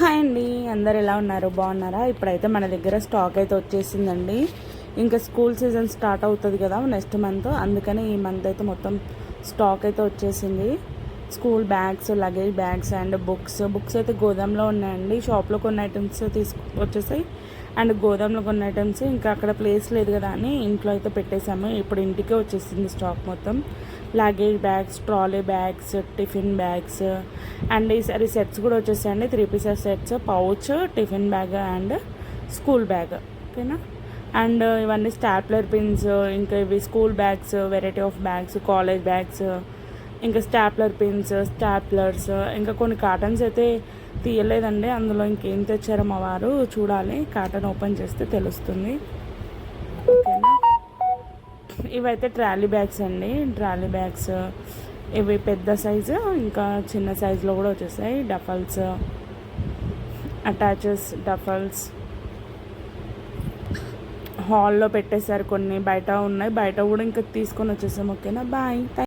Hi అండి, అందరు ఎలా ఉన్నారు? బాగున్నారా? ఇప్పుడైతే మన దగ్గర స్టాక్ అయితే వచ్చేసిందండి. ఇంకా స్కూల్ సీజన్ స్టార్ట్ అవుతుంది కదా నెక్స్ట్ మంత్, అందుకని ఈ మంత్ అయితే మొత్తం స్టాక్ అయితే వచ్చేసింది. School bags, luggage bags and books అయితే గోదాంలో ఉన్నాయండి. షాప్లో కొన్ని ఐటమ్స్ వచ్చేసాయి అండ్ గోదాంలో కొన్ని ఐటమ్స్ ఇంకా అక్కడ ప్లేస్ లేదు కదా అని ఇంట్లో అయితే పెట్టేశాము. ఇప్పుడు ఇంటికే వచ్చేసింది స్టాక్ మొత్తం. Luggage bags, trolley bags, tiffin bags and ఈసారి సెట్స్ కూడా వచ్చేసాయండి. 3 pieces sets, pouch, tiffin bag and school bag. ఓకేనా? అండ్ ఇవన్నీ స్టాప్లర్ పిన్స్, ఇంకా ఇవి school bags, variety of bags, college bags, ఇంకా స్టాప్లర్ పిన్స్, స్టాప్లర్స్, ఇంకా కొన్ని కాటన్స్ అయితే తీయలేదండి. అందులో ఇంకేం తెచ్చారో మా వారు చూడాలి, కాటన్ ఓపెన్ చేస్తే తెలుస్తుంది. ఓకేనా? ఇవైతే ట్రాలీ బ్యాగ్స్ అండి. ట్రాలీ బ్యాగ్స్ ఇవి పెద్ద సైజు, ఇంకా చిన్న సైజులో కూడా వచ్చేసాయి. డఫల్స్, అటాచెస్, డఫల్స్ హాల్లో పెట్టేశారు. కొన్ని బయట ఉన్నాయి, బయట కూడా ఇంకా తీసుకొని వచ్చేసాము. ఓకేనా? బాయ్.